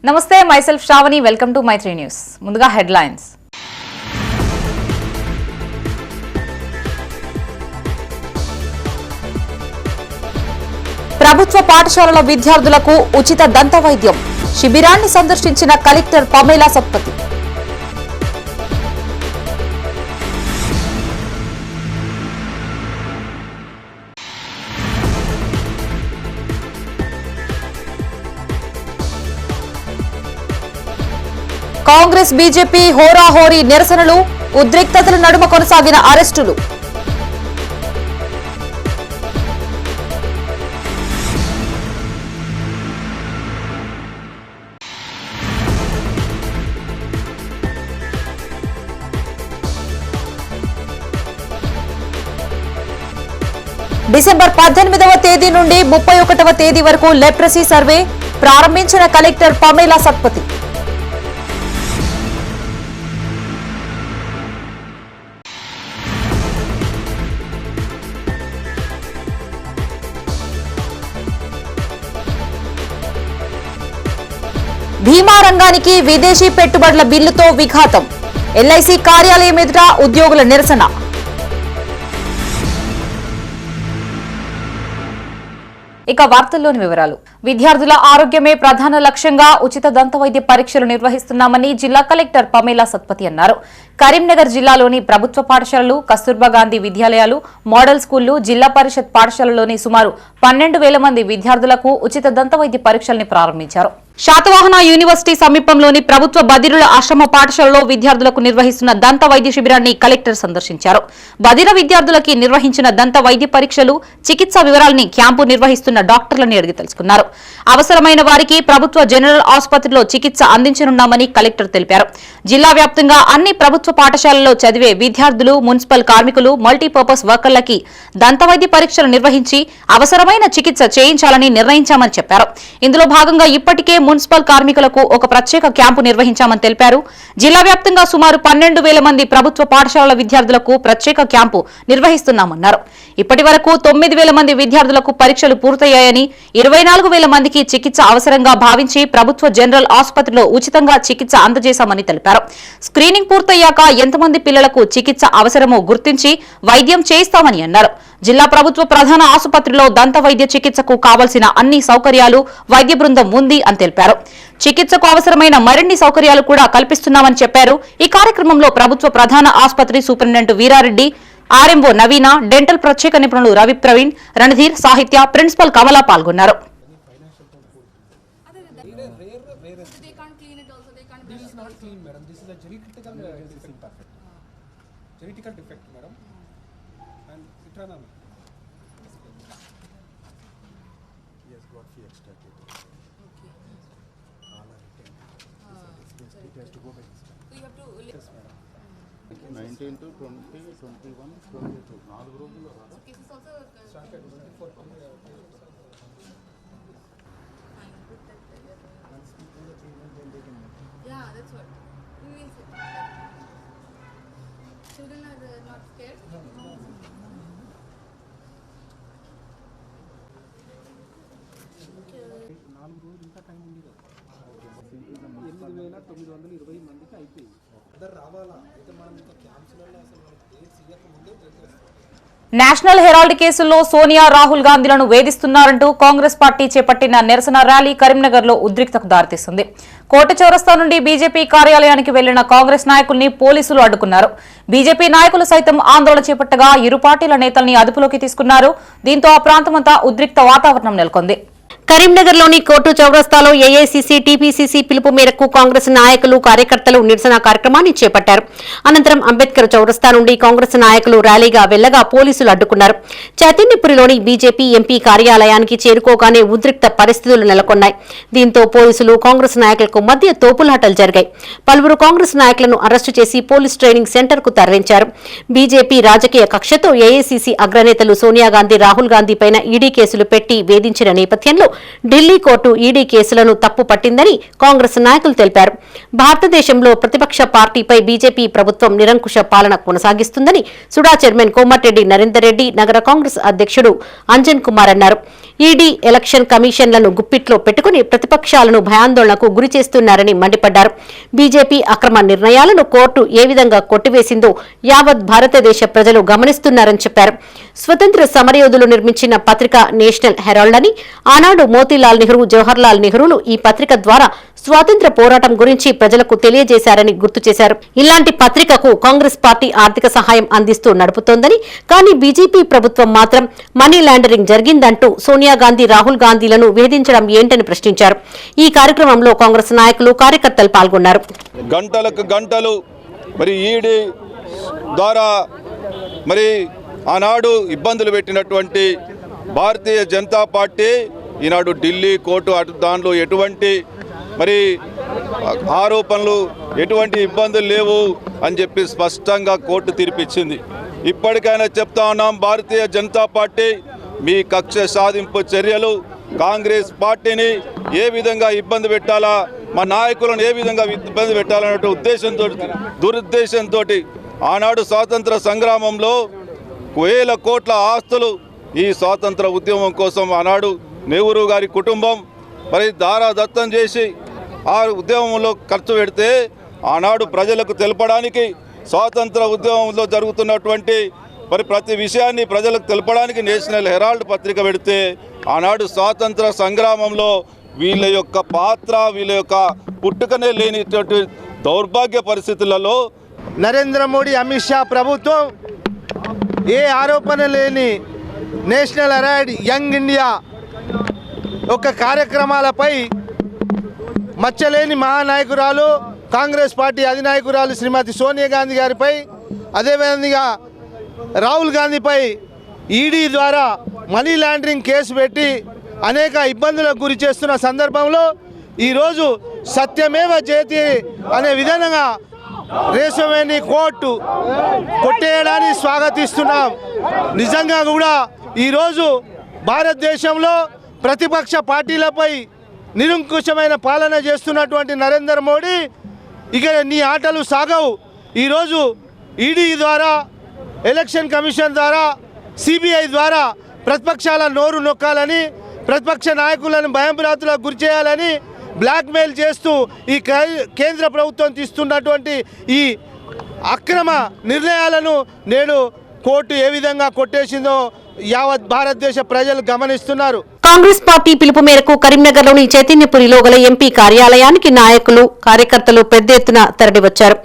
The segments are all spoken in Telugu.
నమస్తే, మైసెల్ఫ్ శ్రావణి. వెల్కమ్ టు మై3 న్యూస్. ముందుగా హెడ్లైన్స్. ప్రభుత్వ పాఠశాలల విద్యార్థులకు ఉచిత దంత వైద్యం శిబిరాన్ని సందర్శించిన collector Pamela Satpathy. Congress BJP హోరాహోరీ నిరసనలు, ఉద్రిక్తతల నడుమ కొనసాగిన అరెస్టులు. డిసెంబర్ 18వ తేదీ నుండి 31వ తేదీ వరకు లెప్రసీ సర్వే ప్రారంభించిన కలెక్టర్ పమేలా సత్పతి. భీమా రంగానికి విదేశీ పెట్టుబడుల బిల్లుతో విఘాతం, ఎల్ఐసి కార్యాలయం ఎదుట ఉద్యోగుల నిరసన. ఇక వార్తల్లోని వివరాలు. విద్యార్థుల ఆరోగ్యమే ప్రధాన లక్ష్యంగా ఉచిత దంతవైద్య పరీక్షలు నిర్వహిస్తున్నామని జిల్లా కలెక్టర్ పమేలా సత్పతి అన్నారు. కరీంనగర్ జిల్లాలోని ప్రభుత్వ పాఠశాలలు, కస్తూర్బా గాంధీ విద్యాలయాలు, మోడల్ స్కూళ్లు, జిల్లా పరిషత్ పాఠశాలలోని సుమారు 12,000 మంది విద్యార్థులకు ఉచిత దంతవైద్య పరీక్షల్ని ప్రారంభించారు. శాతవాహన యూనివర్సిటీ సమీపంలోని ప్రభుత్వ బదిరుల ఆశ్రమ పాఠశాలలో విద్యార్థులకు నిర్వహిస్తున్న దంత వైద్య శిబిరాన్ని కలెక్టర్ సందర్శించారు. బదిర విద్యార్థులకి నిర్వహించిన దంత వైద్య పరీక్షలు, చికిత్సా వివరాలని క్యాంపు నిర్వహిస్తున్న డాక్టర్లని అడిగి తెలుసుకున్నారు. అవసరమైన వారికి ప్రభుత్వ జనరల్ ఆసుపత్రిలో చికిత్స అందించనున్నామని కలెక్టర్ తెలిపారు. జిల్లా వ్యాప్తంగా అన్ని ప్రభుత్వ పాఠశాలల్లో చదివే విద్యార్థులు, మున్సిపల్ కార్మికులు, మల్టీపర్పస్ వర్కర్లకి దంత వైద్య పరీక్షలు నిర్వహించి అవసరమైన చికిత్స చేయించాలని నిర్ణయించామని చెప్పారు. ఇందులో భాగంగా ఇప్పటికే మున్సిపల్ కార్మికులకు ఒక ప్రత్యేక క్యాంపు నిర్వహించామని తెలిపారు. జిల్లా వ్యాప్తంగా సుమారు 12,000 మంది ప్రభుత్వ పాఠశాలల విద్యార్థులకు ప్రత్యేక క్యాంపు నిర్వహిస్తున్నామన్నారు. ఇప్పటి వరకు 9,000 మంది విద్యార్థులకు పరీక్షలు పూర్తయ్యాయని, 24,000 మందికి చికిత్స అవసరంగా భావించి ప్రభుత్వ జనరల్ ఆసుపత్రిలో ఉచితంగా చికిత్స అందజేశామని తెలిపారు. స్క్రీనింగ్ పూర్తయ్యాక ఎంతమంది పిల్లలకు చికిత్స అవసరమో గుర్తించి వైద్యం చేయిస్తామని అన్నారు. జిల్లా ప్రభుత్వ ప్రధాన ఆసుపత్రిలో దంత వైద్య చికిత్సకు కావలసిన అన్ని సౌకర్యాలు వైద్య బృందం ఉంది అని తెలిపారు. చికిత్సకు అవసరమైన మరిన్ని సౌకర్యాలు కూడా కల్పిస్తున్నామని చెప్పారు. ఈ కార్యక్రమంలో ప్రభుత్వ ప్రధాన ఆసుపత్రి సూపరింటెండెంట్ వీరారెడ్డి, ఆర్ఎంఓ నవీన, డెంటల్ ప్రత్యేక నిపుణులు రవి ప్రవీణ్, రణధీర్, సాహిత్య, ప్రిన్సిపల్ కమలా పాల్గొన్నారు. Yeah, that's what. Children are not scared. మందికి అయిపోయింది. అందరు రావాలా అయితే మనం ఇంకా క్యాంప్స్లలో అసలు డేట్స్ ఇవ్వక ముందే నేషనల్ హెరాల్డ్ కేసుల్లో సోనియా, రాహుల్ గాంధీలను వేధిస్తున్నారంటూ కాంగ్రెస్ పార్టీ చేపట్టిన నిరసన ర్యాలీ కరీంనగర్ లో ఉద్రిక్తతకు దారితీస్తుంది. కోట చౌరస్తా నుండి బీజేపీ కార్యాలయానికి వెళ్లిన కాంగ్రెస్ నాయకుల్ని పోలీసులు అడ్డుకున్నారు. బీజేపీ నాయకులు సైతం ఆందోళన చేపట్టగా ఇరు పార్టీల నేతల్ని అదుపులోకి తీసుకున్నారు. దీంతో ఆ ప్రాంతమంతా ఉద్రిక్త వాతావరణం నెలకొంది. కరీంనగర్లోని కోర్టు చౌరస్తాలో ఏఐసీసీ, టీపీసీసీ పిలుపు మేరకు కాంగ్రెస్ నాయకులు, కార్యకర్తలు నిరసన కార్యక్రమాన్ని చేపట్టారు. అనంతరం అంబేద్కర్ చౌరస్తా నుండి కాంగ్రెస్ నాయకులు ర్యాలీగా వెళ్లగా పోలీసులు అడ్డుకున్నారు. చైతన్యపురిలోని బీజేపీ ఎంపీ కార్యాలయానికి చేరుకోగానే ఉద్రిక్త పరిస్థితులు నెలకొన్నాయి. దీంతో పోలీసులు, కాంగ్రెస్ నాయకులకు మధ్య తోపులాటలు జరిగాయి. పలువురు కాంగ్రెస్ నాయకులను అరెస్టు చేసి పోలీస్ ట్రైనింగ్ సెంటర్ కు తరలించారు. బీజేపీ రాజకీయ కక్షతో ఏఐసీసీ అగ్రనేతలు సోనియా గాంధీ, రాహుల్ గాంధీపైన ఈడీ కేసులు పెట్టి వేధించిన నేపథ్యంలో ఢిల్లీ కోర్టు ఈడీ కేసులను తప్పు పట్టిందని కాంగ్రెస్ నాయకులు తెలిపారు. భారతదేశంలో ప్రతిపక్ష పార్టీపై బీజేపీ ప్రభుత్వం నిరంకుశ పాలన కొనసాగిస్తుందని సుడా చైర్మన్ కోమటిరెడ్డి నరేందర్ రెడ్డి, నగర కాంగ్రెస్ అధ్యక్షుడు అంజన్ కుమార్ అన్నారు. ఈడీ ఎలక్షన్ కమిషన్లను గుప్పిట్లో పెట్టుకుని ప్రతిపక్షాలను భయాందోళనకు గురి చేస్తున్నారని మండిపడ్డారు. బీజేపీ అక్రమ నిర్ణయాలను కోర్టు ఏ విధంగా కొట్టివేసిందో యావత్ భారతదేశ ప్రజలు గమనిస్తున్నారని చెప్పారు. స్వతంత్ర సమరయోధులు నిర్మించిన పత్రిక నేషనల్ హెరాల్డ్ అని, ఆనాడు మోతీలాల్ నెహ్రూ, జవహర్లాల్ నెహ్రూలు ఈ పత్రిక ద్వారా స్వాతంత్ర పోరాటం గురించి ప్రజలకు తెలియజేశారని గుర్తు చేశారు. ఇలాంటి పత్రికకు కాంగ్రెస్ పార్టీ ఆర్థిక సహాయం అందిస్తూ నడుపుతోందని, కానీ బీజేపీ ప్రభుత్వం మాత్రం మనీ లాండరింగ్ జరిగిందంటూ సోనియా గాంధీ, రాహుల్ గాంధీలను వేధించడం ఏంటని ప్రశ్నించారు. ఈ కార్యక్రమంలో కాంగ్రెస్ నాయకులు, కార్యకర్తలు పాల్గొన్నారు. గంటలకు గంటలు మరి ఈడీ ద్వారా మరి ఆనాడు ఇబ్బందులు పెట్టినటువంటి భారతీయ జనతా పార్టీ ఈనాడు ఢిల్లీ కోర్టు అటు దానిలో ఎటువంటి మరి ఆరోపణలు, ఎటువంటి ఇబ్బందులు లేవు అని చెప్పి స్పష్టంగా కోర్టు తీర్పిచ్చింది. ఇప్పటికైనా చెప్తా ఉన్నాం, భారతీయ జనతా పార్టీ మీ కక్ష సాధింపు చర్యలు కాంగ్రెస్ పార్టీని ఏ విధంగా ఇబ్బంది పెట్టాలా, మా నాయకులను ఏ విధంగా ఇబ్బంది పెట్టాలనే ఉద్దేశంతో, దురుద్దేశంతో ఆనాడు స్వాతంత్ర సంగ్రామంలో వేల కోట్ల ఆస్తులు ఈ స్వాతంత్ర ఉద్యమం కోసం ఆనాడు నెహ్రూ గారి కుటుంబం మరి దారాదత్తం చేసి ఆ ఉద్యమంలో ఖర్చు పెడితే ఆనాడు ప్రజలకు తెలపడానికి, స్వాతంత్ర ఉద్యమంలో జరుగుతున్నటువంటి మరి ప్రతి విషయాన్ని ప్రజలకు తెలపడానికి నేషనల్ హెరాల్డ్ పత్రిక పెడితే ఆనాడు స్వాతంత్ర సంగ్రామంలో వీళ్ళ యొక్క పాత్ర, వీళ్ళ యొక్క పుట్టుకనే లేనిటువంటి దౌర్భాగ్య పరిస్థితులలో నరేంద్ర మోడీ, అమిత్ షా ప్రభుత్వం ఏ ఆరోపణ లేని నేషనల్ హెరాల్డ్, యంగ్ ఇండియా యొక్క కార్యక్రమాలపై మచ్చలేని మహానాయకురాలు, కాంగ్రెస్ పార్టీ అధినాయకురాలు శ్రీమతి సోనియా గాంధీ గారిపై, అదేవిధంగా రాహుల్ గాంధీపై ఈడీ ద్వారా మనీ లాండరింగ్ కేసు పెట్టి అనేక ఇబ్బందులకు గురి చేస్తున్న సందర్భంలో ఈరోజు సత్యమేవ జయతే అనే విధంగా రేసమేని కోర్టు కొట్టేయడాన్ని స్వాగతిస్తున్నాం. నిజంగా కూడా ఈరోజు భారతదేశంలో ప్రతిపక్ష పార్టీలపై నిరంకుశమైన పాలన చేస్తున్నటువంటి నరేంద్ర మోడీ ఇక నీ ఆటలు సాగవు. ఈరోజు ఈడీ ద్వారా, ఎలక్షన్ కమిషన్ ద్వారా, సిబిఐ ద్వారా ప్రతిపక్షాల నోరు నొక్కాలని, ప్రతిపక్ష నాయకులను భయంభ్రాంతులకు గురి చేయాలని బ్లాక్మెయిల్ చేస్తూ ఈ కేంద్ర ప్రభుత్వం తీస్తున్నటువంటి ఈ అక్రమ నిర్ణయాలను నేడు కోర్టు ఏ విధంగా కొట్టేసిందో యావత్ భారతదేశ ప్రజలు గమనిస్తున్నారు. కాంగ్రెస్ పార్టీ పిలుపు మేరకు కరీంనగర్లోని చైతన్యపురిలో గల ఎంపీ కార్యాలయానికి నాయకులు, కార్యకర్తలు పెద్ద ఎత్తున తరలివచ్చారు.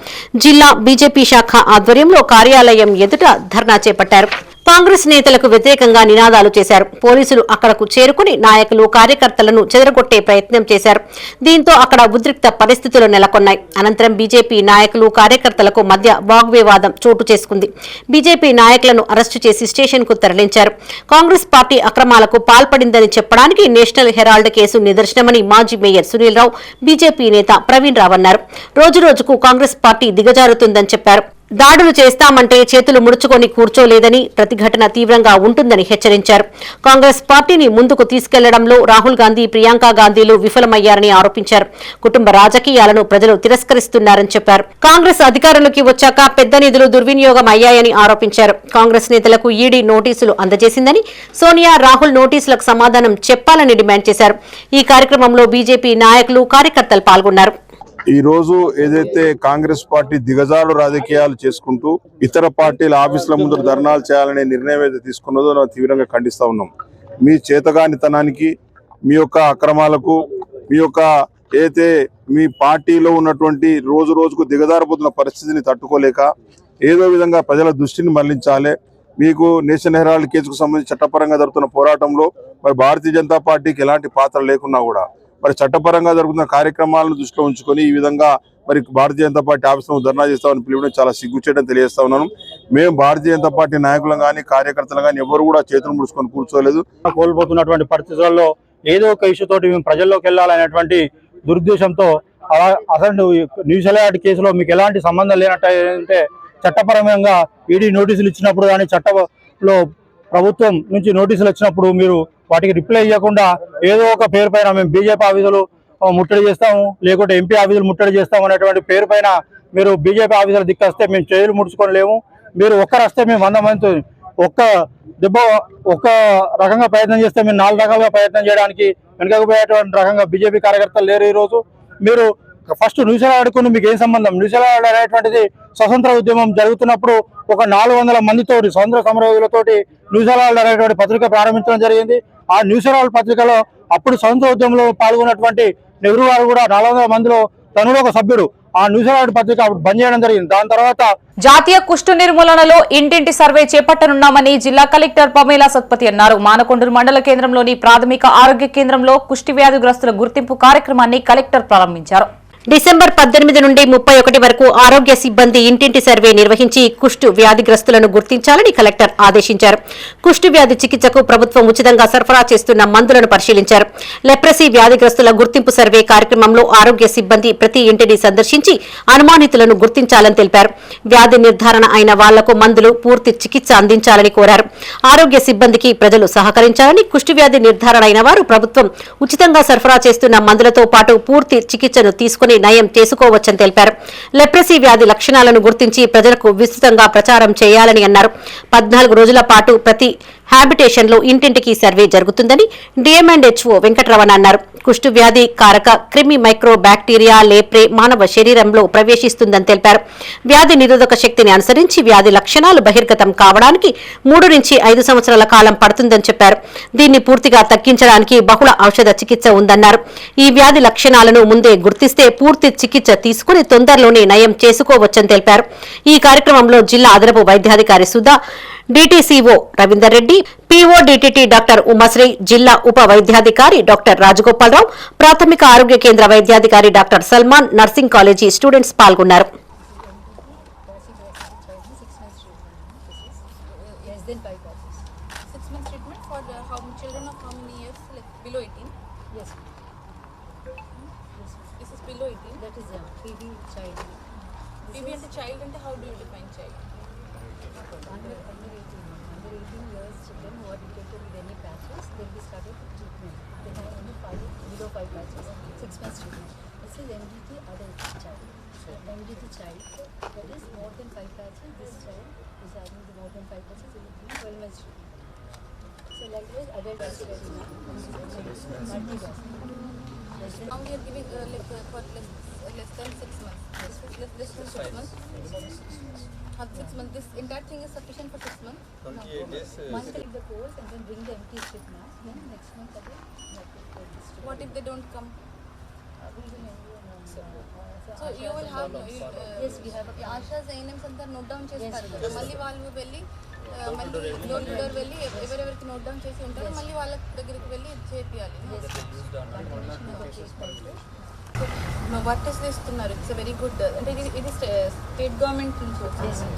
జిల్లా బీజేపీ శాఖ ఆధ్వర్యంలో కార్యాలయం ఎదుట ధర్నా చేపట్టారు. కాంగ్రెస్ నేతలకు వ్యతిరేకంగా నినాదాలు చేశారు. పోలీసులు అక్కడకు చేరుకుని నాయకులు, కార్యకర్తలను చెదరగొట్టే ప్రయత్నం చేశారు. దీంతో అక్కడ ఉద్రిక్త పరిస్థితులు నెలకొన్నాయి. అనంతరం బీజేపీ నాయకులు, కార్యకర్తలకు మధ్య వాగ్వివాదం చోటు చేసుకుంది. బీజేపీ నాయకులను అరెస్టు చేసి స్టేషన్ కు తరలించారు. కాంగ్రెస్ పార్టీ అక్రమాలకు పాల్పడిందని చెప్పడానికి నేషనల్ హెరాల్డ్ కేసు నిదర్శనమని మాజీ మేయర్ సునీల్ రావు, బీజేపీ నేత ప్రవీణ్ రావు అన్నారు. రోజురోజుకు కాంగ్రెస్ పార్టీ దిగజారుతుందని చెప్పారు. దాడులు చేస్తామంటే చేతులు ముడుచుకొని కూర్చోలేదని, ప్రతిఘటన తీవ్రంగా ఉంటుందని హెచ్చరించారు. కాంగ్రెస్ పార్టీని ముందుకు తీసుకెళ్లడంలో రాహుల్ గాంధీ, ప్రియాంక గాంధీలు విఫలమయ్యారని ఆరోపించారు. కుటుంబ రాజకీయాలను ప్రజలు తిరస్కరిస్తున్నారని చెప్పారు. కాంగ్రెస్ అధికారంలోకి వచ్చాక పెద్ద నిధులు దుర్వినియోగం అయ్యాయని ఆరోపించారు. కాంగ్రెస్ నేతలకు ఈడీ నోటీసులు అందజేసిందని, సోనియా, రాహుల్ నోటీసులకు సమాధానం చెప్పాలని డిమాండ్ చేశారు. ఈ కార్యక్రమంలో బీజేపీ నాయకులు, కార్యకర్తలు పాల్గొన్నారు. ఈ రోజు ఏదైతే కాంగ్రెస్ పార్టీ దిగజారు రాజకీయాలు చేసుకుంటూ ఇతర పార్టీల ఆఫీసుల ముందు ధర్నాలు చేయాలనే నిర్ణయం ఏదైతే తీసుకున్నదో మనం తీవ్రంగా ఖండిస్తా ఉన్నాం. మీ చేతగానితనానికి, మీ యొక్క అక్రమాలకు, మీ యొక్క ఏదైతే మీ పార్టీలో ఉన్నటువంటి రోజు రోజుకు దిగజారిపోతున్న పరిస్థితిని తట్టుకోలేక ఏదో విధంగా ప్రజల దృష్టిని మళ్లించాలి. మీకు నేషనల్ హెరాల్డ్ కేసుకు సంబంధించి చట్టపరంగా జరుగుతున్న పోరాటంలో మరి భారతీయ జనతా పార్టీకి ఎలాంటి పాత్ర లేకున్నా కూడా మరి చట్టపరంగా జరుగుతున్న కార్యక్రమాలను దృష్టిలో ఉంచుకొని ఈ విధంగా మరి భారతీయ జనతా పార్టీ ఆఫీసులో ధర్నా చేస్తామని పిలువడం చాలా సిగ్గుచేయడం తెలియజేస్తా ఉన్నాను. మేము భారతీయ జనతా పార్టీ నాయకులు కానీ, కార్యకర్తలు కానీ ఎవరు కూడా చేతులు ముడుచుకొని కూర్చోలేదు. కోల్పోతున్నటువంటి పరిస్థితుల్లో ఏదో ఒక ఇష్యూ తోటి మేము ప్రజల్లోకి వెళ్ళాలనేటువంటి దురుద్దేశంతో అసలు న్యూస్ అలర్ట్ కేసులో మీకు ఎలాంటి సంబంధం లేనట్టే చట్టపరంగా ఈడీ నోటీసులు ఇచ్చినప్పుడు కానీ, చట్టంలో ప్రభుత్వం నుంచి నోటీసులు వచ్చినప్పుడు మీరు వాటికి రిప్లై ఇవ్వకుండా ఏదో ఒక పేరు పైన మేము బీజేపీ ఆఫీసులు ముట్టడి చేస్తాము, లేకుంటే ఎంపీ ఆఫీసులు ముట్టడి చేస్తాము అనేటువంటి పేరు పైన మీరు బీజేపీ ఆఫీసులు దిక్కొస్తే మేము చేతులు ముడుచుకోలేము. మీరు ఒక్కరు వస్తే మేము 100 మందితో ఒక్క రకంగా ప్రయత్నం చేస్తే మీరు 4 రకాలుగా ప్రయత్నం చేయడానికి వెనుకపోయేటువంటి రకంగా బీజేపీ కార్యకర్తలు లేరు. ఈరోజు మీరు ఫస్ట్ న్యూజిలాండ్కు మీకు ఏం సంబంధం? న్యూజిలాండ్ అనేటువంటిది స్వతంత్ర ఉద్యమం జరుగుతున్నప్పుడు ఒక 400 మందితోటి స్వతంత్ర సమరయోధులతోటి న్యూజిలాండ్ అనేటువంటి పత్రిక ప్రారంభించడం జరిగింది. ఆ న్యూజిలాండ్ పత్రికలో అప్పుడు స్వతంత్ర ఉద్యమంలో పాల్గొన్నటువంటి నెహ్రూ గారు కూడా 400 మందిలో తను ఒక సభ్యుడు. ఆ న్యూజిలాండ్ పత్రిక బంద్ చేయడం జరిగింది. దాని తర్వాత జాతీయ కుష్టు నిర్మూలనలో ఇంటింటి సర్వే చేపట్టనున్నామని జిల్లా కలెక్టర్ పమేలా సత్పతి అన్నారు. మానకొండూరు మండల కేంద్రంలోని ప్రాథమిక ఆరోగ్య కేంద్రంలో కుష్టి వ్యాధిగ్రస్తుల గుర్తింపు కార్యక్రమాన్ని కలెక్టర్ ప్రారంభించారు. డిసెంబర్ 18 నుండి 31 వరకు ఆరోగ్య సిబ్బంది ఇంటింటి సర్వే నిర్వహించి కుష్టు వ్యాధిగ్రస్తులను గుర్తించాలని కలెక్టర్ ఆదేశించారు. కుష్టు వ్యాధి చికిత్సకు ప్రభుత్వం ఉచితంగా సరఫరా చేస్తున్న మందులను పరిశీలించారు. లెప్రసీ వ్యాధిగ్రస్తుల గుర్తింపు సర్వే కార్యక్రమంలో ఆరోగ్య సిబ్బంది ప్రతి ఇంటిని సందర్శించి అనుమానితులను గుర్తించాలని తెలిపారు. వ్యాధి నిర్ధారణ అయిన వాళ్లకు మందులు, పూర్తి చికిత్స అందించాలని కోరారు. ఆరోగ్య సిబ్బందికి ప్రజలు సహకరించాలని, కుష్టు వ్యాధి నిర్ధారణ అయిన వారు ప్రభుత్వం ఉచితంగా సరఫరా చేస్తున్న మందులతో పాటు పూర్తి చికిత్సను తీసుకుని నయం చేసుకోవచ్చని తెలిపారు. లెప్రసీ వ్యాధి లక్షణాలను గుర్తించి ప్రజలకు విస్తృతంగా ప్రచారం చేయాలని అన్నారు. 14 రోజుల పాటు ప్రతి హ్యాబిటేషన్ లో ఇంటింటికి సర్వే జరుగుతుందని డిఎంఎండ్హెచ్ఓ వెంకటరమణ అన్నారు. కుష్టు వ్యాధి కారక క్రిమి మైక్రో బ్యాక్టీరియా లేప్రే మానవ శరీరంలో ప్రవేశిస్తుందని తెలిపారు. వ్యాధి నిరోధక శక్తిని అనుసరించి వ్యాధి లక్షణాలు బహిర్గతం కావడానికి 3 నుంచి 5 సంవత్సరాల కాలం పడుతుందని చెప్పారు. దీన్ని పూర్తిగా తగ్గించడానికి బహుళ ఔషధ చికిత్స ఉందన్నారు. ఈ వ్యాధి లక్షణాలను ముందే గుర్తిస్తే పూర్తి చికిత్స తీసుకుని తొందరలోనే నయం చేసుకోవచ్చని తెలిపారు. ఈ కార్యక్రమంలో జిల్లా అదనపు వైద్యాధికారి Sudha, DTCO Ravinder Reddy, PODTT doctor Umashri, జిల్లా ఉప వైద్యాధికారి డాక్టర్ రాజగోపాలరావు, ప్రాథమిక ఆరోగ్య కేంద్ర వైద్యాధికారి doctor Salman, nursing college students పాల్గొన్నారు. Now we are giving for less than 6 months. Less than 6 months. 6 months. This entire thing is sufficient for 6 months. 28 days. Once take the course and then bring the empty strip mask. Then next month again. What if they don't come? So you will have yes, we have. Asha's names అంతా నోట్ డౌన్ చేస్తారు. మళ్ళీ వాళ్ళు వెళ్ళి మళ్ళీ డోర్ టు డోర్ వెళ్ళి ఎవరెవరికి నోట్ డౌన్ చేసి ఉంటారో మళ్ళీ వాళ్ళ దగ్గరికి వెళ్ళి చేపియాలి. వాట్ టెస్ట్ చేస్తున్నారు? It's very good. అంటే ఇది స్టేట్ గవర్నమెంట్ నుంచి వచ్చింది.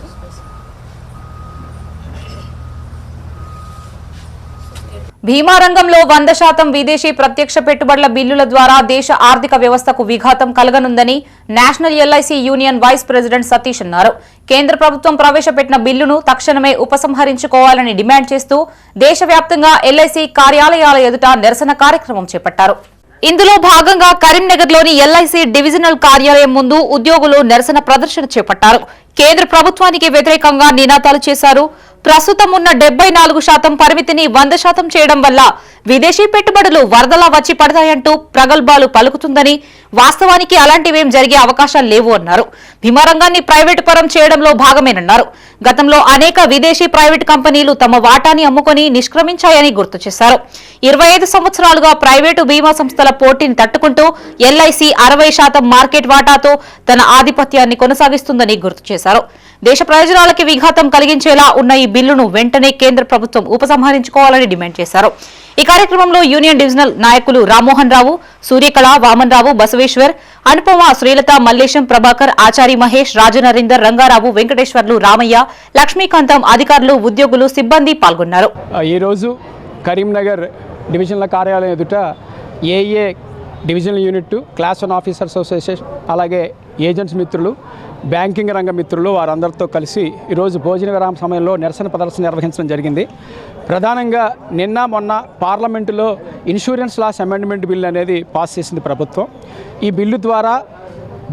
భీమా రంగంలో 100% విదేశీ ప్రత్యక్ష పెట్టుబడుల బిల్లుల ద్వారా దేశ ఆర్థిక వ్యవస్థకు విఘాతం కలగనుందని national LIC union vice president Satish అన్నారు. కేంద్ర ప్రభుత్వం ప్రవేశపెట్టిన బిల్లును తక్షణమే ఉపసంహరించుకోవాలని డిమాండ్ చేస్తూ దేశవ్యాప్తంగా ఎల్ఐసి కార్యాలయాల ఎదుట నిరసన కార్యక్రమం చేపట్టారు. ఇందులో భాగంగా కరీంనగర్లోని ఎల్ఐసి డివిజనల్ కార్యాలయం ముందు ఉద్యోగులు నిరసన ప్రదర్శన చేపట్టారు. కేంద్ర ప్రభుత్వానికి వ్యతిరేకంగా నినాదాలు చేశారు. ప్రస్తుతం ఉన్న 74% పరిమితిని 100% చేయడం వల్ల విదేశీ పెట్టుబడులు వరదలా వచ్చి పడతాయంటూ ప్రగల్భాలు పలుకుతుందని, వాస్తవానికి అలాంటివేం జరిగే అవకాశాలు లేవు అన్నారు. భీమారంగాన్ని ప్రైవేటు పరం చేయడంలో భాగమేనన్నారు. గతంలో అనేక విదేశీ ప్రైవేటు కంపెనీలు తమ వాటాని అమ్ముకొని నిష్క్రమించాయని గుర్తు చేశారు. 25 సంవత్సరాలుగా ప్రైవేటు బీమా సంస్థల పోటీని తట్టుకుంటూ ఎల్ఐసి 60% మార్కెట్ వాటాతో తన ఆధిపత్యాన్ని కొనసాగిస్తుందని గుర్తు చేశారు. దేశ ప్రయోజనాలకి విఘాతం కలిగించేలా ఉన్న ఈ బిల్లును వెంటనే కేంద్ర ప్రభుత్వం ఉపసంహరించుకోవాలని డిమాండ్ చేశారు. ఈ కార్యక్రమంలో యూనియన్ డివిజనల్ నాయకులు రామ్మోహన్ రావు, సూర్యకళ, వామన్ రావు, బసవేశ్వర్, అనుపమ, శ్రీలత, మల్లేశం, ప్రభాకర్, ఆచారి మహేష్, రాజనరేందర్, రంగారావు, వెంకటేశ్వర్లు, రామయ్య, లక్ష్మీకాంతం, అధికారులు, ఉద్యోగులు, సిబ్బంది పాల్గొన్నారు. ఈరోజు కరీంనగర్ డివిజనల్ కార్యాలయం ఎదుట ఏఏ divisional unit, class 1 officer association, అలాగే ఏజెంట్స్ మిత్రులు, బ్యాంకింగ్ రంగ మిత్రులు వారందరితో కలిసి ఈరోజు భోజన విరామ సమయంలో నిరసన ప్రదర్శన నిర్వహించడం జరిగింది. ప్రధానంగా నిన్న మొన్న పార్లమెంటులో ఇన్సూరెన్స్ లాస్ అమెండ్మెంట్ బిల్ అనేది పాస్ చేసింది ప్రభుత్వం. ఈ బిల్లు ద్వారా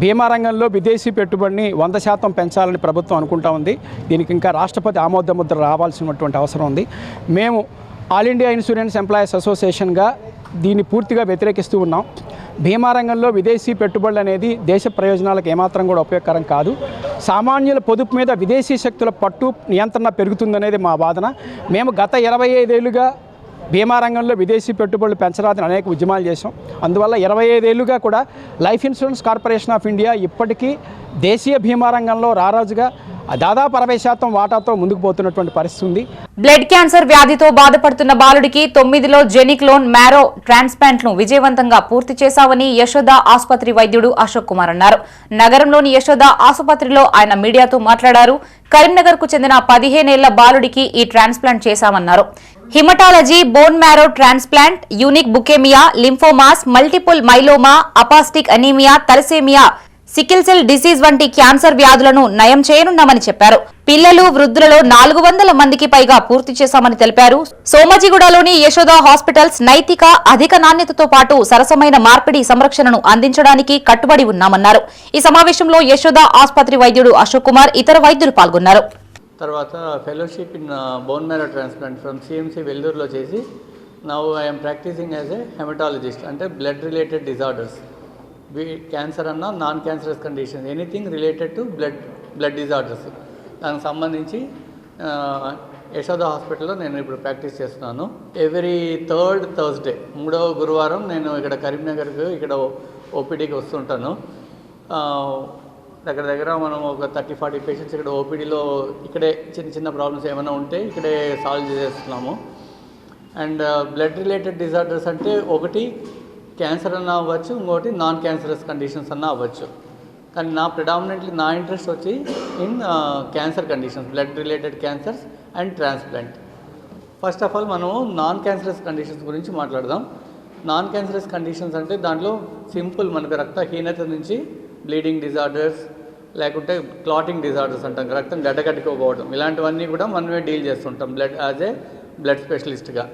బీమా రంగంలో విదేశీ పెట్టుబడిని 100% పెంచాలని ప్రభుత్వం అనుకుంటా ఉంది. దీనికి ఇంకా రాష్ట్రపతి ఆమోదముద్ర రావాల్సినటువంటి అవసరం ఉంది. మేము ఆల్ ఇండియా ఇన్సూరెన్స్ ఎంప్లాయీస్ అసోసియేషన్గా దీన్ని పూర్తిగా వ్యతిరేకిస్తూ ఉన్నాం. బీమా రంగంలో విదేశీ పెట్టుబడులు అనేది దేశ ప్రయోజనాలకు ఏమాత్రం కూడా ఉపయోగకరం కాదు. సామాన్యుల పొదుపు మీద విదేశీ శక్తుల పట్టు నియంత్రణ పెరుగుతుందనేది మా వాదన. మేము గత 25 ఏళ్లుగా బీమా రంగంలో విదేశీ పెట్టుబడులు పెంచరాదని అనేక ఉద్యమాలు చేశాం. అందువల్ల 25 ఏళ్లుగా కూడా life insurance corporation of India ఇప్పటికీ దేశీయ బీమా రంగంలో రారాజుగా దాదాపు 60% వాటాతో ముందుకు పోతున్నటువంటి పరిస్థితి ఉంది. బ్లడ్ క్యాన్సర్ వ్యాధితో బాధపడుతున్న బాలుడికి 9లో జెనిక్లోన్ మ్యారో ట్రాన్స్ప్లాంట్ ను విజయవంతంగా పూర్తి చేశామని యశోద ఆసుపత్రి వైద్యుడు అశోక్ కుమార్ అన్నారు. నగరంలోని యశోద ఆసుపత్రిలో ఆయన మీడియాతో మాట్లాడారు. కరీంనగర్ కు చెందిన 15 ఏళ్ల బాలుడికి ఈ ట్రాన్స్ప్లాంట్ చేశామన్నారు. Haematology, bone marrow transplant, unique leukaemia, lymphomas, multiple myeloma, aplastic anaemia, thalassaemia, sickle cell disease వంటి క్యాన్సర్ వ్యాధులను నయం చేయనున్నామని చెప్పారు. పిల్లలు, వృద్ధులలో 400 మందికి పైగా పూర్తి చేశామని తెలిపారు. సోమజిగూడలోని యశోద హాస్పిటల్స్ నైతిక, అధిక నాణ్యతతో పాటు సరసమైన మార్పిడి సంరక్షణను అందించడానికి కట్టుబడి ఉన్నామన్నారు. ఈ సమావేశంలో యశోద ఆసుపత్రి వైద్యుడు అశోక్ కుమార్, ఇతర వైద్యులు పాల్గొన్నారు. తర్వాత fellowship in bone marrow transplant from CMC వెల్లూరులో చేసి now I'm practising as a haematologist, అంటే బ్లడ్ రిలేటెడ్ డిజార్డర్స్, క్యాన్సర్ అన్న non cancerous conditions, anything related to blood disorders, దానికి సంబంధించి యశోద హాస్పిటల్లో నేను ఇప్పుడు ప్రాక్టీస్ చేస్తున్నాను. ఎవ్రీ 3rd థర్స్డే, 3వ గురువారం నేను ఇక్కడ కరీంనగర్కి ఇక్కడ ఓపీడీకి వస్తుంటాను. దగ్గర మనం ఒక 30-40 పేషెంట్స్ ఇక్కడ ఓపీడీలో ఇక్కడే చిన్న ప్రాబ్లమ్స్ ఏమైనా ఉంటే ఇక్కడే సాల్వ్ చేస్తున్నాము. అండ్ బ్లడ్ రిలేటెడ్ డిజార్డర్స్ అంటే ఒకటి క్యాన్సర్ అన్న అవ్వచ్చు, ఇంకోటి నాన్ క్యాన్సరస్ కండిషన్స్ అన్న అవ్వచ్చు. కానీ ప్రిడామినెంట్లీ నా ఇంట్రెస్ట్ వచ్చి in cancer conditions, blood related cancers and transplant. First of all మనము నాన్ క్యాన్సరస్ కండిషన్స్ గురించి మాట్లాడదాం. నాన్ క్యాన్సరస్ కండిషన్స్ అంటే దాంట్లో సింపుల్, మనకు రక్తహీనత నుంచి బ్లీడింగ్ డిజార్డర్స్, లేకుంటే క్లాటింగ్ డిజార్డర్స్ అంటాం, రక్తం గడ్డకట్టుకోపోవడం, ఇలాంటివన్నీ కూడా మనమే డీల్ చేస్తుంటాం యాజ్ ఏ బ్లడ్ స్పెషలిస్ట్గా.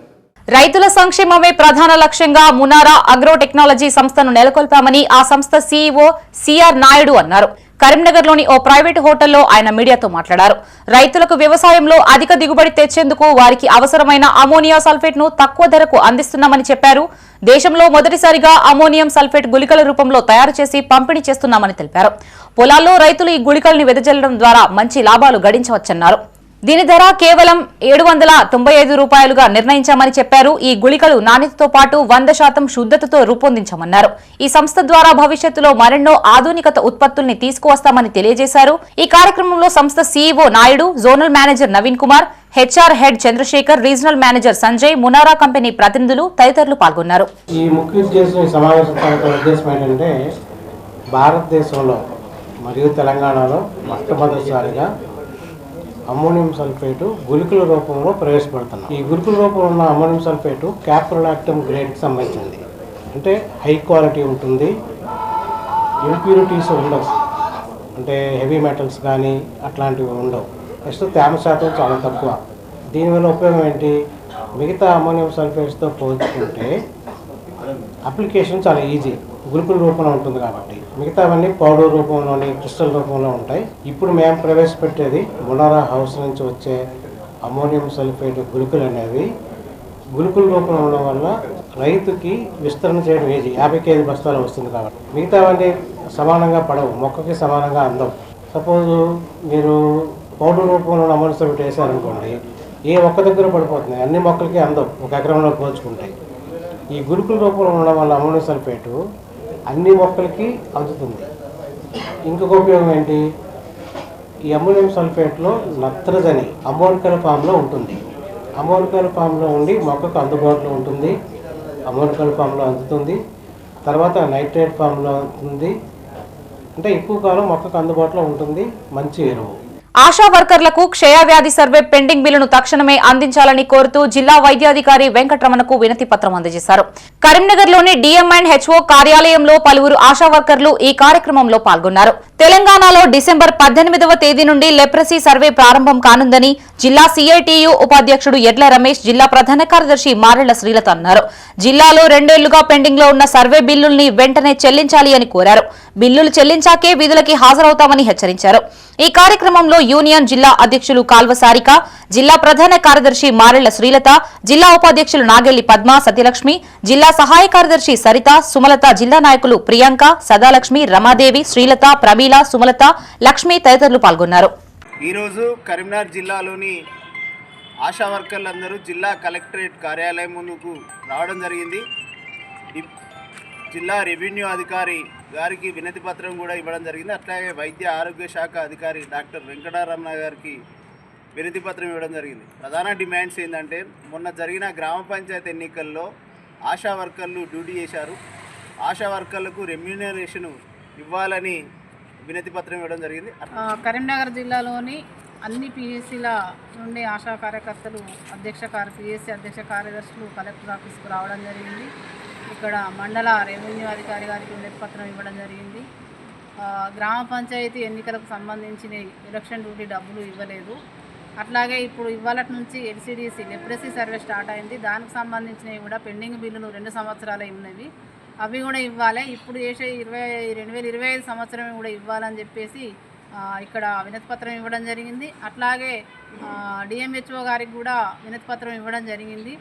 రైతుల సంక్షేమమే ప్రధాన లక్ష్యంగా మునారా అగ్రో టెక్నాలజీ సంస్థను నెలకొల్పామని ఆ సంస్థ సీఈఓ సిఆర్ నాయుడు అన్నారు. కరీంనగర్లోని ఓ ప్రైవేటు హోటల్లో ఆయన మీడియాతో మాట్లాడారు. రైతులకు వ్యవసాయంలో అధిక దిగుబడి తెచ్చేందుకు వారికి అవసరమైన అమోనియా సల్ఫేట్ ను తక్కువ ధరకు అందిస్తున్నామని చెప్పారు. దేశంలో మొదటిసారిగా అమోనియం సల్ఫేట్ గుళికల రూపంలో తయారు చేసి పంపిణీ చేస్తున్నామని తెలిపారు. పొలాల్లో రైతులు ఈ గుళికల్ని వెదజల్లడం ద్వారా మంచి లాభాలు గడించవచ్చన్నారు. దీని ధర కేవలం 795 రూపాయలుగా నిర్ణయించామని చెప్పారు. ఈ గుళికలు నాణ్యతతో పాటు 100% శుద్ధతతో రూపొందించామన్నారు. ఈ సంస్థ ద్వారా భవిష్యత్తులో మరెన్నో ఆధునికత ఉత్పత్తుల్ని తీసుకువస్తామని తెలియజేశారు. ఈ కార్యక్రమంలో సంస్థ CEO Naidu, zonal manager Naveen Kumar, HR head Chandrasekhar, regional manager Sanjay, మునారా కంపెనీ ప్రతినిధులు తదితరులు పాల్గొన్నారు. ఈ ముఖ్య సమావేశం ఉద్దేశం ఏంటంటే భారతదేశంలో మరియు తెలంగాణలో మొట్టమొదటిసారిగా అమ్మోనియం సల్ఫేటు గుళికల రూపంలో ప్రవేశపెడుతున్నాం. ఈ గుళికల రూపంలో ఉన్న అమ్మోనియం సల్ఫేటు క్యాప్రోలాక్టమ్ గ్రేడ్కి సంబంధించింది. అంటే హై క్వాలిటీ ఉంటుంది, ఇంప్యూరిటీస్ ఉండవు, అంటే హెవీ మెటల్స్ కానీ అట్లాంటివి ఉండవు. నెక్స్ట్ తేమ శాతం చాలా తక్కువ. దీనివల్ల ఉపయోగం ఏంటి, మిగతా అమ్మోనియం సల్ఫేట్స్తో పోల్చుకుంటే అప్లికేషన్ చాలా ఈజీ, గుళికల రూపంలో ఉంటుంది కాబట్టి. మిగతావన్నీ పౌడర్ రూపంలోని, క్రిస్టల్ రూపంలో ఉంటాయి. ఇప్పుడు మేము ప్రవేశపెట్టేది మునారా హౌస్ నుంచి వచ్చే అమ్మోనియం సల్ఫేట్ గుళికలు అనేవి గుళికల రూపంలో ఉండడం వల్ల రైతుకి విస్తరణ చేయడం ఈజీ. 50 కేజీ బస్తాలు వస్తుంది కాబట్టి. మిగతావన్నీ సమానంగా పడవు, మొక్కకి సమానంగా అందవు. సపోజ్ మీరు పౌడర్ రూపంలో అమ్మోనియం సల్ఫేట్ వేసారనుకోండి, ఏ ఒక్క దగ్గర పడిపోతుంది, అన్ని మొక్కలకి అందవు, 1 ఎకరంలో పోల్చుకుంటాయి. ఈ గుళికల రూపంలో ఉండడం వల్ల అమ్మోనియం సల్ఫేటు అన్ని మొక్కలకి అందుతుంది. ఇంకొక ఉపయోగం ఏంటి, ఈ అమ్మోనియం సల్ఫేట్లో నత్రజని అమోనికల్ ఫామ్లో ఉంటుంది. అమోనికల్ ఫామ్లో ఉండి మొక్కకు అందుబాటులో ఉంటుంది, అమోనికల్ ఫామ్లో అందుతుంది. తర్వాత నైట్రేట్ ఫామ్లో ఉంటుంది. అంటే ఎక్కువ కాలం మొక్కకు అందుబాటులో ఉంటుంది, మంచి ఎరువు. ఆశా వర్కర్లకు క్షయవ్యాధి సర్వే పెండింగ్ బిల్లును తక్షణమే అందించాలని కోరుతూ జిల్లా వైద్యాధికారి వెంకటరమణకు వినతి పత్రం అందజేశారు. కరీంనగర్లోని DM&HO కార్యాలయంలో పలువురు ఆశా వర్కర్లు ఈ కార్యక్రమంలో పాల్గొన్నారు. తెలంగాణలో డిసెంబర్ 18వ తేదీ నుండి లెప్రసీ సర్వే ప్రారంభం కానుందని జిల్లా CITU ఉపాధ్యక్షుడు ఎడ్ల రమేష్, జిల్లా ప్రధాన కార్యదర్శి మారెళ్ల శ్రీలత అన్నారు. జిల్లాలో 2 ఏళ్లుగా పెండింగ్ లో ఉన్న సర్వే బిల్లుల్ని వెంటనే చెల్లించాలి అని కోరారు. బిల్లులు చెల్లించాకే విధులకి హాజరవుతామని హెచ్చరించారు. ఈ కార్యక్రమంలో యూనియన్ జిల్లా అధ్యక్షులు కాల్వ సారిక, జిల్లా ప్రధాన కార్యదర్శి మారెళ్ల శ్రీలత, జిల్లా ఉపాధ్యక్షులు నాగెల్లి పద్మ, సత్యలక్ష్మి, జిల్లా సహాయ కార్యదర్శి సరిత, సుమలత, జిల్లా నాయకులు ప్రియాంక, సదాలక్ష్మి, రమాదేవి, శ్రీలత, ప్రమీల, సుమలత, లక్ష్మి తదితరులు పాల్గొన్నారు. ఈరోజు కరీంనగర్ జిల్లాలోని ఆశా వర్కర్లందరూ జిల్లా కలెక్టరేట్ కార్యాలయం ముందుకు రావడం జరిగింది. జిల్లా రెవెన్యూ అధికారి గారికి వినతి పత్రం కూడా ఇవ్వడం జరిగింది. అట్లాగే వైద్య ఆరోగ్య శాఖ అధికారి డాక్టర్ వెంకటరమణ గారికి వినతి పత్రం ఇవ్వడం జరిగింది. ప్రధాన డిమాండ్స్ ఏంటంటే, మొన్న జరిగిన గ్రామ పంచాయతీ ఎన్నికల్లో ఆశా వర్కర్లు డ్యూటీ చేశారు. ఆశా వర్కర్లకు రెమ్యూనరేషన్ ఇవ్వాలని వినతి పత్రం ఇవ్వడం జరిగింది. కరీంనగర్ జిల్లాలోని అన్ని PSCల నుండి ఆశా కార్యకర్తలు PSC అధ్యక్ష కార్యదర్శులు కలెక్టర్ ఆఫీస్కు రావడం జరిగింది. ఇక్కడ మండల రెవెన్యూ అధికారి గారికి వినతి పత్రం ఇవ్వడం జరిగింది. గ్రామ పంచాయతీ ఎన్నికలకు సంబంధించిన ఎలక్షన్ డ్యూటీ డబ్బులు ఇవ్వలేదు. అట్లాగే ఇప్పుడు ఇవాళ నుంచి LCDC లెప్రసీ సర్వే స్టార్ట్ అయింది. దానికి సంబంధించినవి కూడా పెండింగ్ బిల్లులు 2 సంవత్సరాలు ఉన్నవి, అవి కూడా ఇవ్వాలి. ఇప్పుడు చేసే 2025 సంవత్సరం కూడా ఇవ్వాలని చెప్పేసి ఇక్కడ వినతి పత్రం ఇవ్వడం జరిగింది. అట్లాగే DMHO గారికి కూడా వినతి పత్రం ఇవ్వడం జరిగింది.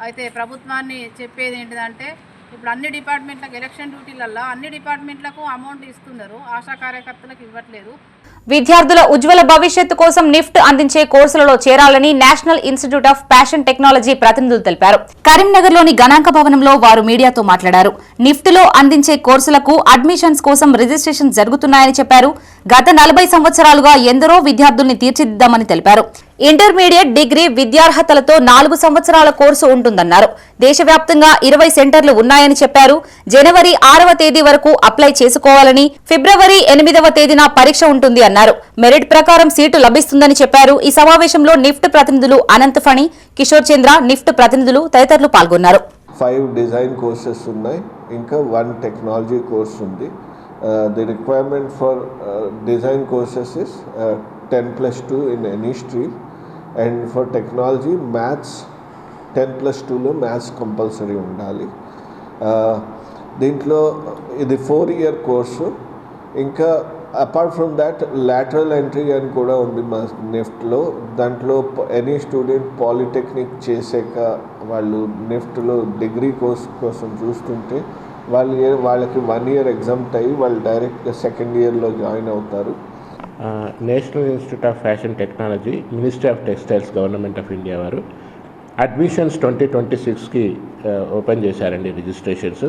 అయితే ప్రభుత్వాన్ని చెప్పేది ఏంటిదంటే, ఇప్పుడు అన్ని డిపార్ట్మెంట్లకు ఎలక్షన్ డ్యూటీలల్లో అన్ని డిపార్ట్మెంట్లకు అమౌంట్ ఇస్తున్నారు, ఆశా కార్యకర్తలకు ఇవ్వట్లేదు. విద్యార్థుల ఉజ్వల భవిష్యత్తు కోసం నిఫ్ట్ అందించే కోర్సులలో చేరాలని national Institute of Fashion technology ప్రతినిధులు తెలిపారు. కరీంనగర్లోని గణాంక భవనంలో వారు మీడియాతో మాట్లాడారు. నిఫ్ట్లో అందించే కోర్సులకు అడ్మిషన్స్ కోసం రిజిస్ట్రేషన్ జరుగుతున్నాయని చెప్పారు. గత 40 సంవత్సరాలుగా ఎందరో విద్యార్థుల్ని తీర్చిదిద్దామని తెలిపారు. ఇంటర్మీడియట్, డిగ్రీ విద్యార్హతలతో 4 సంవత్సరాల కోర్సు ఉంటుందన్నారు. దేశవ్యాప్తంగా 20 సెంటర్లు ఉన్నాయని చెప్పారు. జనవరి 6వ తేదీ వరకు అప్లై చేసుకోవాలని, ఫిబ్రవరి 8వ తేదీన పరీక్ష ఉంటుంది అన్నారు. మెరిట్ ప్రకారం సీటు లభిస్తుందని చెప్పారు. ఈ సమావేశంలో నిఫ్ట్ ప్రతినిధులు అనంత్ ఫణి, కిషోర్ చంద్ర, నిఫ్ట్ ప్రతినిధులు తదితరులు పాల్గొన్నారు. 5 డిజైన్ కోర్సెస్ ఉన్నాయి, ఇంకా 1 టెక్నాలజీ కోర్స్ ఉంది. The requirement for design courses is 10+2 in any stream, and for technology maths 10+2లో మ్యాథ్స్ కంపల్సరీ ఉండాలి. దీంట్లో ఇది 4-year కోర్సు. ఇంకా apart from that lateral entry అని కూడా ఉంది మా నిఫ్ట్లో. దాంట్లో ఎనీ స్టూడెంట్ పాలిటెక్నిక్ చేసాక వాళ్ళు నిఫ్ట్లో డిగ్రీ కోర్స్ కోసం చూస్తుంటే వాళ్ళకి 1 year ఎగ్జామ్ అయ్యి వాళ్ళు డైరెక్ట్గా 2nd yearలో జాయిన్ అవుతారు. National Institute of Fashion Technology, Ministry of Textiles, Government of India వారు అడ్మిషన్స్ 2026కి ఓపెన్ చేశారండి registrations.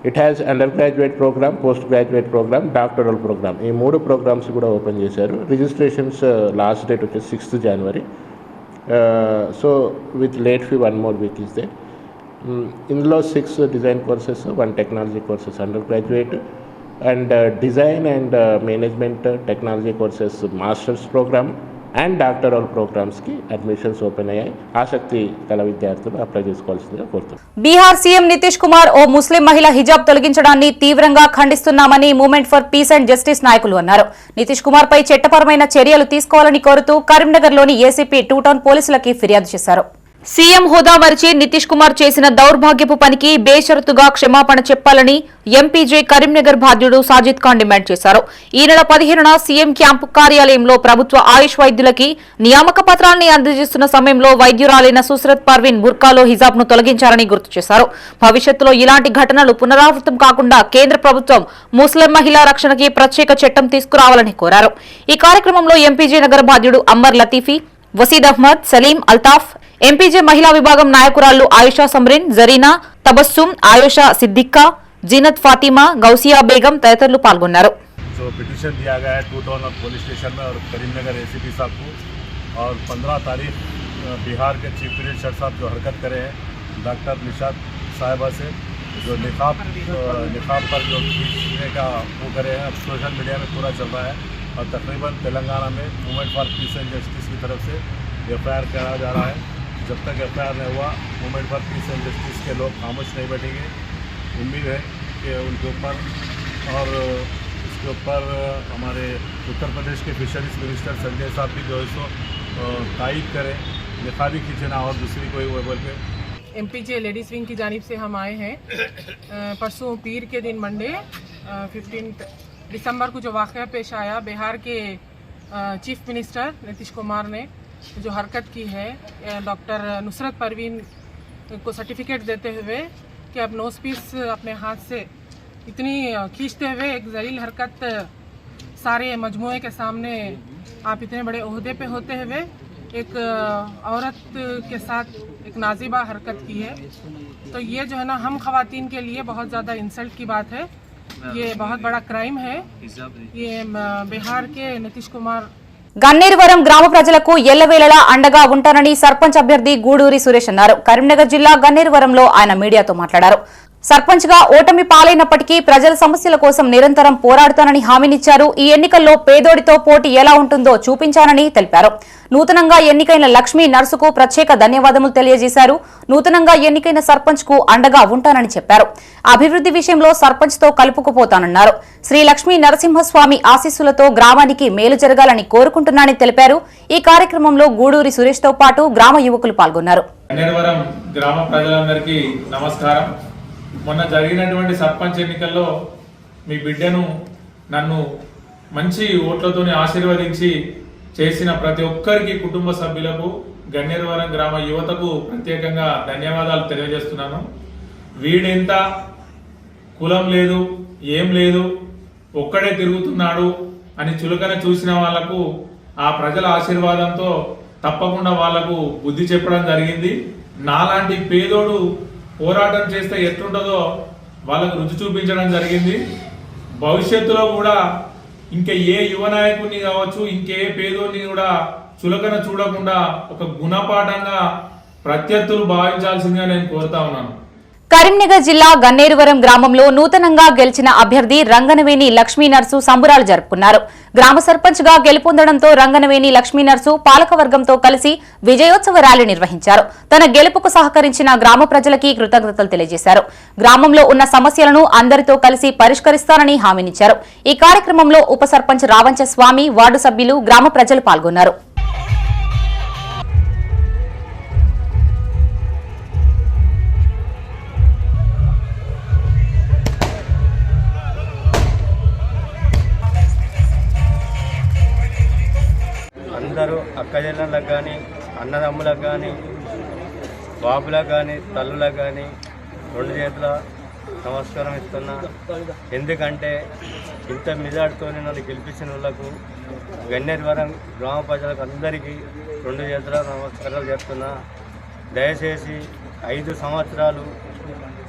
It has under graduate program, post graduate program, doctoral program, ఈ 3 ప్రోగ్రామ్స్ కూడా ఓపెన్ చేశారు. రిజిస్ట్రేషన్స్ లాస్ట్ డేట్ వచ్చేసి 6th January. So with late fee 1 more week is there. ఇందులో 6 design courses, 1 technology courses under graduate, and design and management technology courses masters programme and doctoral ప్రోగ్రామ్స్కి అడ్మిషన్స్ ఓపెన్ అయ్యాయి. ఆసక్తి గల విద్యార్థులు అప్లై చేసుకోవాల్సిందిగా కోరుతున్నారు. బీహార్ సీఎం నితీష్ కుమార్ ఓ ముస్లిం మహిళ హిజాబ్ తొలగించడాన్ని తీవ్రంగా ఖండిస్తున్నామని movement for peace and justice నాయకులు అన్నారు. నితీష్ కుమార్ పై చట్టపరమైన చర్యలు తీసుకోవాలని కోరుతూ కరీంనగర్లోని ఏసీపీ 2 టౌన్ పోలీసులకి ఫిర్యాదు చేశారు. సీఎం హోదా మరిచి నితీష్ కుమార్ చేసిన దౌర్భాగ్యపు పనికి బేషరతుగా క్షమాపణ చెప్పాలని ఎంపీజే కరీంనగర్ బాధ్యుడు సాజిద్ ఖాన్ డిమాండ్ చేశారు. ఈ నెల 15న సీఎం క్యాంపు కార్యాలయంలో ప్రభుత్వ ఆయుష్ వైద్యులకి నియామక పత్రాన్ని అందజేస్తున్న సమయంలో వైద్యురాలైన సుస్రత్ పర్వీన్ బుర్కాలో హిజాబ్ ను తొలగించారని గుర్తు చేశారు. భవిష్యత్తులో ఇలాంటి ఘటనలు పునరావృతం కాకుండా కేంద్ర ప్రభుత్వం ముస్లిం మహిళా రక్షణకి ప్రత్యేక చట్టం తీసుకురావాలని కోరారు. ఈ కార్యక్రమంలో ఎంపీజే నగర బాధ్యుడు అమ్మర్ లతీఫీ, వసీద్ అహ్మద్, సలీం, అల్తాఫ్, ఎంపీజే మహిళా విభాగం నాయకురాళ్లు ఆయుషా సమరిన్, జరీనా, తబస్సుమ్, ఆయుషా సిద్దిక్కా, जीनत फातिमा, गौसिया बेगम तदितरुलु पाल्गొన్నారు. जो पिटीशन दिया गया है 2 टाउन पुलिस स्टेशन में और करीमनगर एसीपी साहब को, और 15 तारीख बिहार के चीफ मिनिस्टर साहब जो हरकत करे हैं डॉक्टर निशात साहिबा से, जो निकाब पर जो खींचने का वो करे हैं, अब सोशल मीडिया में पूरा चल रहा है, और तकरीबन तेलंगाना में movement for piece and justice की तरफ से FIR कराया जा रहा है। जब तक FIR नहीं हुआ movement for piece and justice के लोग खामोश नहीं बैठेंगे। उम्मीद है कि उनके ऊपर और इसके ऊपर हमारे उत्तर प्रदेश के फिशरीज मिनिस्टर संजय साहब भी जो है सो तायद करें, लिखा भी खींचे ना और दूसरी कोई वेबल पे। MPJ लेडीज़ विंग की जानिब से हम आए हैं। परसों पीर के दिन मंडे 15 दिसंबर को जो वाक़या पेश आया, बिहार के चीफ मिनिस्टर नीतीश कुमार ने जो हरकत की है डॉक्टर नुसरत परवीन को सर्टिफिकेट देते हुए कि अब नोज पीस अपने हाथ से इतनी खींचते हुए एक जलील हरकत सारे मजमुए के सामने आप इतने बड़े ओहदे पे होते हुए एक औरत के साथ एक नाजिबा हरकत की है, तो ये जो है ना हम ख़वातीन के लिए बहुत ज़्यादा इंसल्ट की बात है। ये बहुत बड़ा क्राइम है। ये बिहार के नीतीश कुमार గన్నేరువరం గ్రామ ప్రజలకు ఎల్లవేళలా అండగా ఉంటానని సర్పంచ్ అభ్యర్థి గూడూరి సురేష్ అన్నారు. కరీంనగర్ జిల్లా గన్నేరువరంలో ఆయన మీడియాతో మాట్లాడారు. సర్పంచ్ గా ఓటమి పాలైనప్పటికీ ప్రజల సమస్యల కోసం నిరంతరం పోరాడుతానని హామీనిచ్చారు. ఈ ఎన్నికల్లో పేదోడితో పోటీ ఎలా ఉంటుందో చూపించానని తెలిపారు. నూతనంగా ఎన్నికైన లక్ష్మీ నర్సుకు ప్రత్యేక ధన్యవాదములు తెలియజేశారు. నూతనంగా ఎన్నికైన సర్పంచ్ కు అండగా ఉంటానని చెప్పారు. అభివృద్ధి విషయంలో సర్పంచ్ తో కలుపుకుపోతానన్నారు. శ్రీ లక్ష్మీ నరసింహస్వామి ఆశీస్సులతో గ్రామానికి మేలు జరగాలని కోరుకుంటున్నానని తెలిపారు. ఈ కార్యక్రమంలో గూడూరి సురేష్ తో పాటు గ్రామ యువకులు పాల్గొన్నారు. గన్నేరువరం గ్రామ ప్రజలందరికీ నమస్కారం. మొన్న జరిగినటువంటి సర్పంచ్ ఎన్నికల్లో మీ బిడ్డను నన్ను మంచి ఓట్లతోని ఆశీర్వదించి చేసిన ప్రతి ఒక్కరికి కుటుంబ సభ్యులకు గన్నేరువరం గ్రామ యువతకు ప్రత్యేకంగా ధన్యవాదాలు తెలియజేస్తున్నాను. వీడెంత కులం లేదు ఏం లేదు ఒక్కడే తిరుగుతున్నాడు అని చులకన చూసిన వాళ్లకు ఆ ప్రజల ఆశీర్వాదంతో తప్పకుండా వాళ్లకు బుద్ధి చెప్పడం జరిగింది. నాలాంటి పేదోడు పోరాటం చేస్తే ఎట్లుంటుందో వాళ్ళకు రుచి చూపించడం జరిగింది. భవిష్యత్తులో కూడా ఇంకా ఏ యువ నాయకుడిని కావచ్చు ఇంకే పేదోడిని కూడా చులకన చూడకుండా ఒక గుణపాఠంగా ప్రత్యర్థులు భావించాల్సిందిగా నేను కోరుతా ఉన్నాను. కరీంనగర్ జిల్లా గన్నేరువరం గ్రామంలో నూతనంగా గెలిచిన అభ్యర్థి రంగనవేణి లక్ష్మీ నర్సు సంబురాలు జరుపుకున్నారు. గ్రామ సర్పంచ్ గా గెలుపొందడంతో రంగనవేణి లక్ష్మీ నర్సు పాలకవర్గంతో కలిసి విజయోత్సవ ర్యాలీ నిర్వహించారు. తన గెలుపుకు సహకరించిన గ్రామ ప్రజలకి కృతజ్ఞతలు తెలియజేశారు. గ్రామంలో ఉన్న సమస్యలను అందరితో కలిసి పరిష్కరిస్తానని హామీనిచ్చారు. ఈ కార్యక్రమంలో ఉప సర్పంచ్ రావంచ స్వామి, వార్డు సభ్యులు, గ్రామ ప్రజలు పాల్గొన్నారు. అందరూ అక్కజల్లకు కానీ అన్నదమ్ములకు కానీ బాబులకు కానీ తల్లులకు కానీ రెండు చేతుల నమస్కారం ఇస్తున్నా. ఎందుకంటే ఇంత మెజార్టీతో నన్ను గెలిపించిన వాళ్ళకు గన్నేరువరం గ్రామ ప్రజలకు అందరికీ రెండు చేతుల నమస్కారాలు చెప్తున్నా. దయచేసి 5 సంవత్సరాలు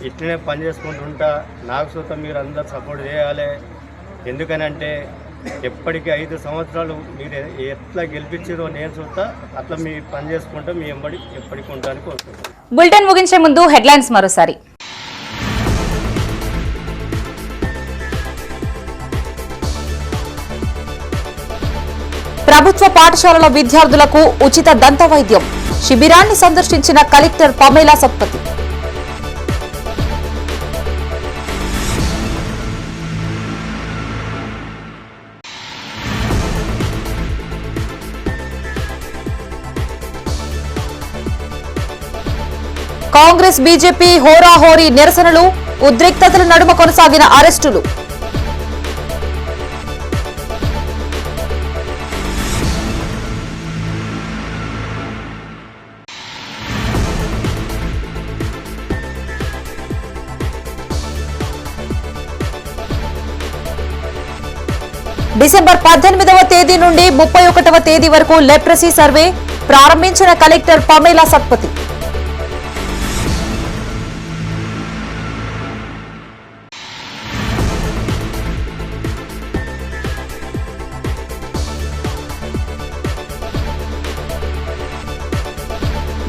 ఇట్లనే పనిచేసుకుంటుంటా నాకు సొంతం మీరు అందరు సపోర్ట్ చేయాలి. ఎందుకనంటే ఎప్పటికీ 5 సంవత్సరాలు మీరు ఎట్లా గెలిపించారో నేను చూస్తా అట్లా మీ పని చేసుకుంటా మీ ఎంబడి ఎప్పటికీ ఉంటానికి కోరుకుంటున్నాను. బులెటిన్ ముగించే ముందు హెడ్లైన్స్ మరోసారి. ప్రభుత్వ పాఠశాలల విద్యార్థులకు ఉచిత దంత వైద్యం. శిబిరాన్ని సందర్శించిన collector Pamela Satpathy. Congress BJP హోరాహోరీ నిరసనలు, ఉద్రిక్తతల నడుమ కొనసాగిన అరెస్టులు. డిసెంబర్ 18వ తేదీ నుండి 31వ తేదీ వరకు లెప్రసీ సర్వే ప్రారంభించిన కలెక్టర్ పమేలా సత్పతి.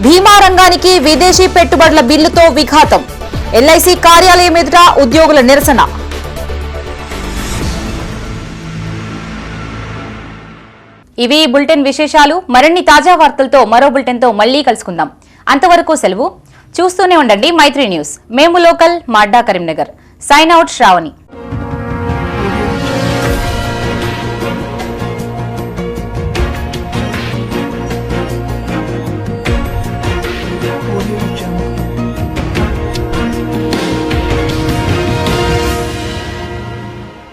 భీమా రంగానికి విదేశీ పెట్టుబడుల బిల్లుతో విఘాతం. ఎల్ఐసి కార్యాలయం ఎదుట ఉద్యోగుల నిరసన. ఇవి బులెటిన్ విశేషాలు. మరిన్ని తాజా వార్తలతో మరో బులెటిన్తో మళ్లీ కలుసుకుందాం. అంతవరకు సెలవు. చూస్తూనే ఉండండి మైత్రి న్యూస్. మేము లోకల్, మా అడ్డా కరీంనగర్. Sign out Shravani.